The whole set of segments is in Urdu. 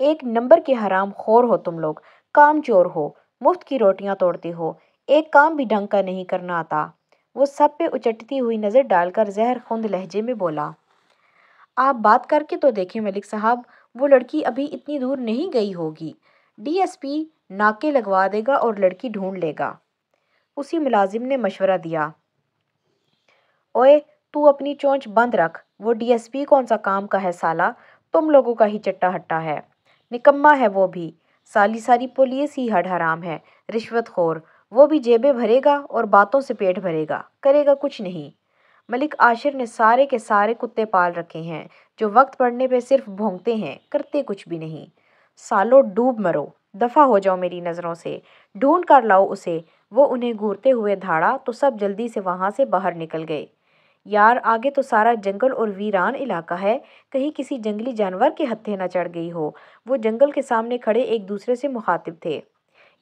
ایک نمبر کے حرام خور ہو تم لوگ، کام چور ہو، مفت کی روٹیاں توڑتے ہو، ایک کام بھی ڈھنگ کا نہیں کرنا آتا۔ وہ سب پہ اچٹتی ہوئی نظر ڈال کر زہر خوند لہجے میں بولا۔ آپ بات کر کے تو دیکھیں ملک صاحب، وہ لڑکی ابھی اتنی دور نہیں گئی ہوگی، ڈی ایس پی ناکے لگوا دے گا اور لڑکی ڈھونڈ لے گا۔ اسی ملازم نے مشورہ دیا۔ اوئے تو اپنی چونچ بند رکھ، وہ ڈی ایس پی کون سا کام کا ہے سالہ، تم لوگوں کا ہی چٹا ہٹا ہے، نکما ہے وہ بھی، ساری پولیس ہی ہڈ حرام ہے، رشوت خور، وہ بھی جیبیں بھرے گا اور باتوں سے پیٹ بھرے گا، کرے گا کچھ نہیں۔ ملک عاشر نے سارے کے سارے کتے پال رکھے ہیں جو وقت پڑنے پہ صرف بھونکتے ہیں، کرتے کچھ بھی نہیں۔ سالو ڈوب مرو، دفع ہو جاؤ میری نظروں سے، ڈھونڈ کر لاؤ اسے۔ وہ انہیں گھورتے ہوئے دھاڑا تو سب جلدی سے وہاں سے باہر نکل گئے۔ یار آگے تو سارا جنگل اور ویران علاقہ ہے، کہیں کسی جنگلی جانور کے ہتھے نہ چڑھ گئی ہو۔ وہ جنگل کے سامنے کھڑے ایک دوسرے سے مخاطب تھے۔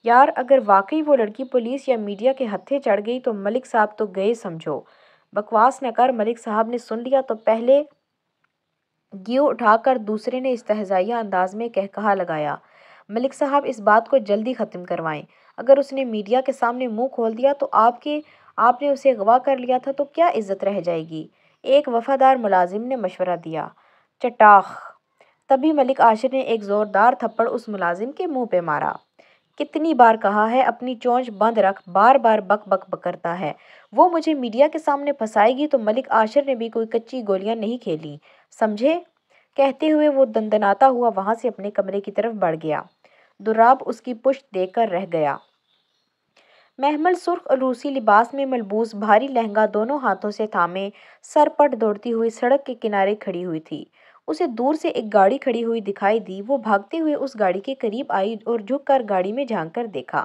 یار اگر واقعی وہ لڑکی پولیس یا میڈیا کے ہتھے چڑھ گئی تو ملک صاحب تو گئے سمجھو۔ بکواس نہ کر، ملک صاحب نے سن لیا تو پہلے گیو اٹھا کر دوسرے نے استہزائیہ انداز میں کہا لگایا، ملک صاحب اس بات کو جلدی ختم کروائیں، اگر اس نے میڈیا کے سامنے منہ کھول دیا تو آپ نے اسے اغوا کر لیا تھا تو کیا عزت رہ جائے گی؟ ایک وفادار ملازم نے مشورہ دیا۔ چٹاخ! تبھی ملک عاشر نے ایک زوردار تھپڑ اس ملازم کے منہ پہ مارا۔ کتنی بار کہا ہے اپنی چونچ بند رکھ، بار بار بک بک کرتا ہے۔ وہ مجھے میڈیا کے سامنے پھنسائے گی تو ملک عاشر نے بھی کوئی کچی گولیاں نہیں کھیلی، سمجھے؟ کہتے ہوئے وہ دندناتا ہوا وہاں سے اپنے کمرے کی طرف بڑھ گیا۔ دراب اس کی پشت دیکھ کر رہ گیا۔ محمل سرخ اور روسی لباس میں ملبوس بھاری لہنگا دونوں ہاتھوں سے تھامے سر پٹ دوڑتی ہوئی سڑک کے کنارے کھڑی ہوئی تھی۔ اسے دور سے ایک گاڑی کھڑی ہوئی دکھائی دی۔ وہ بھاگتے ہوئے اس گاڑی کے قریب آئی اور جھک کر گاڑی میں جھانک کر دیکھا۔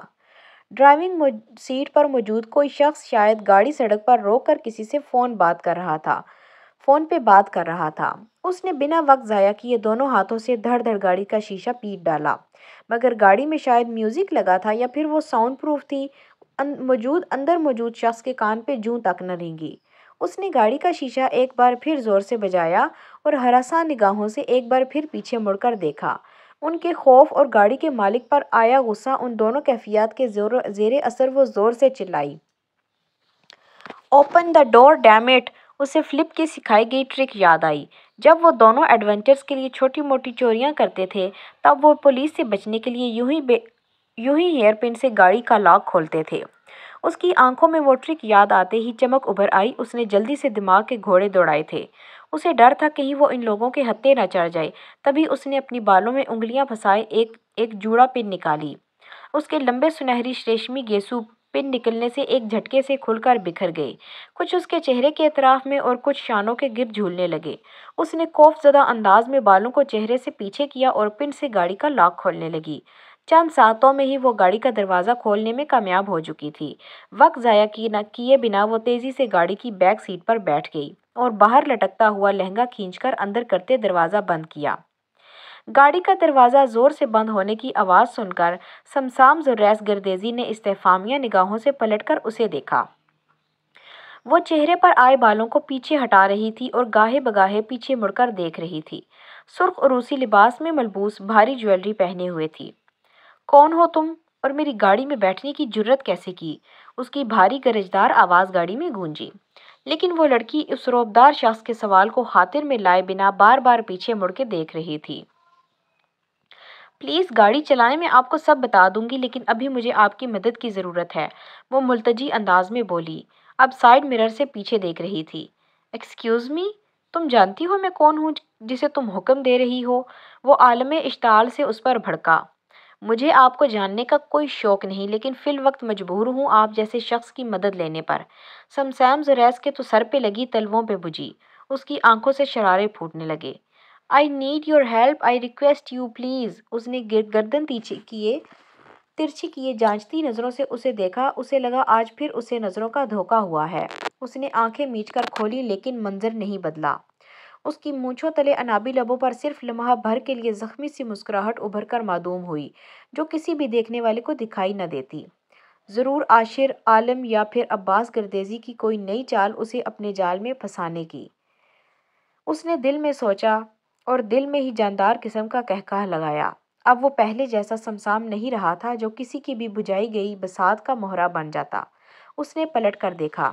ڈرائیونگ سیٹ پر موجود کوئی شخص شاید گاڑی سڑک پر روک کر کسی سے فون پہ بات کر رہا تھا۔ اس نے بنا وقت ضائع کیے دونوں ہاتھوں سے دھڑ دھڑ گاڑی کا شیشہ پیٹ ڈالا، مگر گاڑی میں شاید میوزک لگا تھا یا پھر وہ ساؤنڈ پروف تھی، اندر موجود شخص کے کان پہ جوں تک نہ رینگی۔ اس نے گاڑی کا شیشہ ایک بار پھر زور سے بجایا اور ہراساں نگاہوں سے ایک بار پھر پیچھے مڑ کر دیکھا۔ ان کے خوف اور گاڑی کے مالک پر آیا غصہ، ان دونوں کیفیات کے زیر اثر وہ زور سے چلائی، open the door damn it! اسے فلپ کی سکھائی گئی ٹرک یاد آئی۔ جب وہ دونوں ایڈونچرز کے لیے چھوٹی موٹی چوریاں کرتے تھے تب وہ پولیس سے بچنے کے لیے یوں ہی ہیئر پن سے گاڑی کا لاک کھولتے تھے۔ اس کی آنکھوں میں وہ ٹرک یاد آتے ہی چمک ابھر آئی۔ اس نے جلدی سے دماغ کے گھوڑے دوڑائے تھے۔ اسے ڈر تھا کہیں وہ ان لوگوں کے ہتھے نہ چڑھ جائے۔ تبھی اس نے اپنی بالوں میں انگلیاں پھنسائے ایک جوڑا پن نکالی۔ اس کے لمبے سنہری ریشمی گیسو پن نکلنے سے ایک جھٹکے سے کھل کر بکھر گئے، کچھ اس کے چہرے کے اطراف میں اور کچھ شانوں کے گرد جھولنے لگے۔ اس نے خوف زدہ انداز میں بالوں کو چہرے سے پیچھے کیا اور پن سے گاڑی کا لاک کھولنے لگی۔ چند سانتوں میں ہی وہ گاڑی کا دروازہ کھولنے میں کامیاب ہو چکی تھی۔ وقت ضائع کیے بنا وہ تیزی سے گاڑی کی بیک سیٹ پر بیٹھ گئی اور باہر لٹکتا ہوا لہنگا کھینچ کر اندر کرتے دروازہ بند کیا۔ گاڑی کا دروازہ زور سے بند ہونے کی آواز سن کر سمسام زریس گردیزی نے استفہامیہ نگاہوں سے پلٹ کر اسے دیکھا۔ وہ چہرے پر آئے بالوں کو پیچھے ہٹا رہی تھی اور گاہے بگاہے پیچھے مڑ کر دیکھ رہی تھی۔ سرخ اور روسی لباس میں ملبوس، بھاری جویلری پہنے ہوئے تھی۔ کون ہو تم اور میری گاڑی میں بیٹھنے کی جرت کیسے کی؟ اس کی بھاری گرجدار آواز گاڑی میں گونجی، لیکن وہ لڑکی اس رعبدار شخص کے سوال کو خاطر میں لائے بنا بار بار پیچھے مڑ کے دیکھ رہی تھی۔ پلیز گاڑی چلائیں، میں آپ کو سب بتا دوں گی، لیکن ابھی مجھے آپ کی مدد کی ضرورت ہے، وہ ملتجی انداز میں بولی۔ اب سائیڈ مرر سے پیچھے دیکھ رہی تھی۔ ایکسکیوز می، تم جانتی ہو میں کون ہوں جسے تم حکم دے رہی ہو؟ وہ عالم اشتعال سے اس پر بھڑکا۔ مجھے آپ کو جاننے کا کوئی شوق نہیں، لیکن فی الوقت مجبور ہوں آپ جیسے شخص کی مدد لینے پر۔ سمسام زریس کے تو سر پہ لگی تلووں پہ بجھی، اس کی آنکھوں سے شرارے پھوٹنے لگے۔ I need your help, I request you please! اس نے گردن ترچھی کیے جانچتی نظروں سے اسے دیکھا۔ اسے لگا آج پھر اسے نظروں کا دھوکا ہوا ہے۔ اس نے آنکھیں میچ کر کھولی لیکن منظر نہیں بدلا۔ اس کی مونچھوں تلے انابی لبوں پر صرف لمحہ بھر کے لیے زخمی سی مسکراہٹ ابھر کر معدوم ہوئی، جو کسی بھی دیکھنے والے کو دکھائی نہ دیتی۔ ضرور عاشر عالم یا پھر عباس گردیزی کی کوئی نئی چال اسے اپنے جال میں پھنسانے کی۔ اس نے دل میں سوچا، اور دل میں ہی جاندار قسم کا قہقہ لگایا۔ اب وہ پہلے جیسا سمسام نہیں رہا تھا جو کسی کی بھی بجھائی گئی بساط کا مہرہ بن جاتا۔ اس نے پلٹ کر دیکھا۔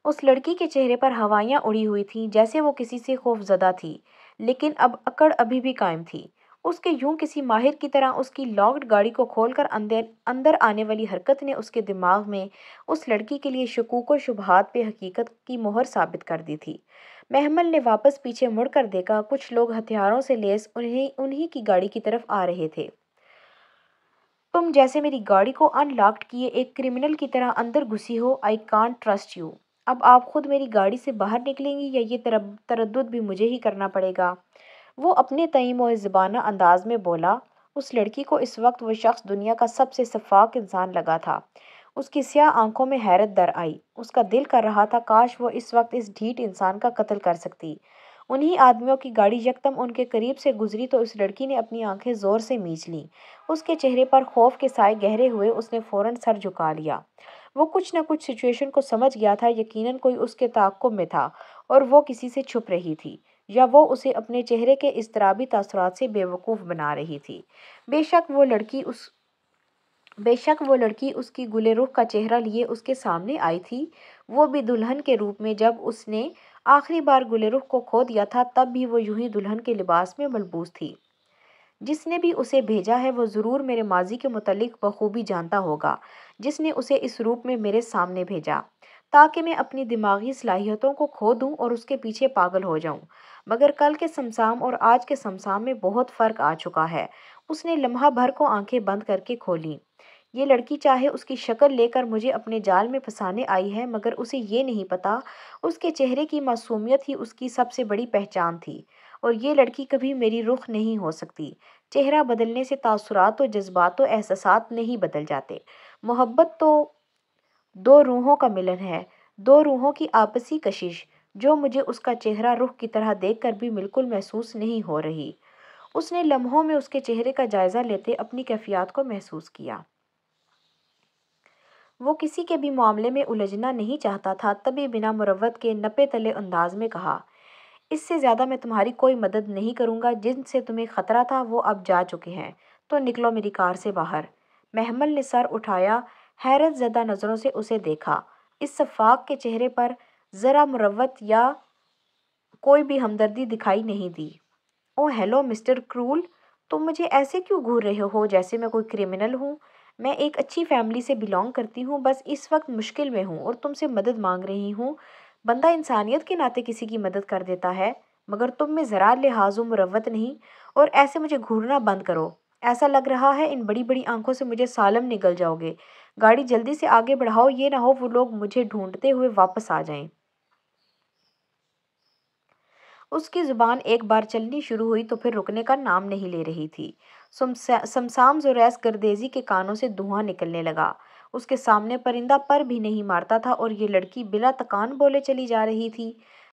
اس لڑکی کے چہرے پر ہوائیاں اڑی ہوئی تھیں، جیسے وہ کسی سے خوف زدہ تھی، لیکن اب اکڑ ابھی بھی قائم تھی۔ اس کے یوں کسی ماہر کی طرح اس کی لاکڈ گاڑی کو کھول کر اندر آنے والی حرکت نے اس کے دماغ میں اس لڑکی کے لیے شکوک و شبہات پہ حقیقت کی مہر ثابت کر دی تھی۔ محمل نے واپس پیچھے مڑ کر دیکھا۔ کچھ لوگ ہتھیاروں سے لیس انہی کی گاڑی کی طرف آ رہے تھے۔ تم جیسے میری گاڑی کو ان لاکڈ کیے ایک کرمنل کی طرح اندر گھسی ہو۔ I can't trust you. اب آپ خود میری گاڑی سے باہر نکلیں گی یا یہ تردد بھی مجھے ہی کرنا پڑے گا؟ وہ اپنے تئیں مؤدبانہ انداز میں بولا۔ اس لڑکی کو اس وقت وہ شخص دنیا کا سب سے شفاف انسان لگا تھا۔ اس کی سیاہ آنکھوں میں حیرت در آئی۔ اس کا دل کر رہا تھا کاش وہ اس وقت اس ڈھیٹ انسان کا قتل کر سکتی۔ انہی آدمیوں کی گاڑی یکدم ان کے قریب سے گزری تو اس لڑکی نے اپنی آنکھیں زور سے میچ لیں۔ اس کے چہرے پر خوف کے سائے گہرے ہوئے۔ اس نے فوراً سر جھکا لیا۔ وہ کچھ نہ کچھ سچویشن کو سمجھ گیا تھا۔ یقیناً کوئی اس کے تعاقب میں تھا اور وہ کسی سے چھپ رہی تھی، یا وہ اسے اپنے چہرے کے اضطرابی تاثرات سے بے وقوف بنا رہی تھی۔ بے شک وہ لڑکی اس کی گل رخ کا چہرہ لیے اس کے سامنے آئی تھی، وہ بھی دلہن کے روپ میں۔ جب اس نے آخری بار گل رخ کو کھو دیا تھا تب بھی وہ یوں ہی دلہن کے لباس میں ملبوس تھی۔ جس نے بھی اسے بھیجا ہے وہ ضرور میرے ماضی کے متعلق بخوبی جانتا ہوگا، جس نے اسے اس روپ میں میرے سامنے بھیجا، تاکہ میں اپنی دماغی صلاحیتوں کو کھو دوں اور اس کے پیچھے پاگل ہو جاؤں۔ مگر کل کے سمسام اور آج کے سمسام میں بہت فرق آ چکا ہے۔ اس نے لمحہ بھر کو آنکھیں بند کر کے کھولیں۔ یہ لڑکی چاہے اس کی شکل لے کر مجھے اپنے جال میں پھنسانے آئی ہے، مگر اسے یہ نہیں پتا اس کے چہرے کی معصومیت ہی اس کی سب سے بڑی پہچان تھی، اور یہ لڑکی کبھی میری رخ نہیں ہو سکتی۔ چہرہ بدلنے سے تاثرات و جذبات و احساسات نہیں بدل جاتے۔ محبت تو دو روحوں کا ملن ہے، دو روحوں کی آپسی کشش، جو مجھے اس کا چہرہ رخ کی طرح دیکھ کر بھی بالکل محسوس نہیں ہو رہی۔ اس نے لمحوں میں اس کے چہرے کا جائزہ لیتے اپنی کیفیات کو محسوس کیا۔ وہ کسی کے بھی معاملے میں الجھنا نہیں چاہتا تھا، تبھی بنا مروت کے نپے تلے انداز میں کہا، اس سے زیادہ میں تمہاری کوئی مدد نہیں کروں گا۔ جن سے تمہیں خطرہ تھا وہ اب جا چکے ہیں، تو نکلو میری کار سے باہر۔ محمل نے سر اٹھایا، حیرت زدہ نظروں سے اسے دیکھا۔ اس شفاق کے چہرے پر ذرا مروت یا کوئی بھی ہمدردی دکھائی نہیں دی۔ اوہ ہیلو مسٹر کرول، تم مجھے ایسے کیوں گھور رہے ہو جیسے میں کوئی کرمنل ہوں؟ میں ایک اچھی فیملی سے بلانگ کرتی ہوں، بس اس وقت مشکل میں ہوں اور تم سے مدد مانگ رہی ہوں۔ بندہ انسانیت کے ناطے کسی کی مدد کر دیتا ہے، مگر تم میں ذرا لحاظ و مروت نہیں، اور ایسے مجھے گھورنا بند کرو۔ ایسا لگ رہا ہے ان بڑی بڑی آنکھوں سے مجھے سالم نگل جاؤ گے۔ گاڑی جلدی سے آگے بڑھاؤ، یہ نہ ہو وہ لوگ مجھے ڈھونڈتے ہوئے واپس آ جائیں۔ اس کی زبان ایک بار چلنی شروع ہوئی تو پھر رکنے کا نام نہیں لے رہی تھی۔ سمسام زوریس گردیزی کے کانوں سے دھواں نکلنے لگا۔ اس کے سامنے پرندہ پر بھی نہیں مارتا تھا اور یہ لڑکی بلا تکان بولے چلی جا رہی تھی۔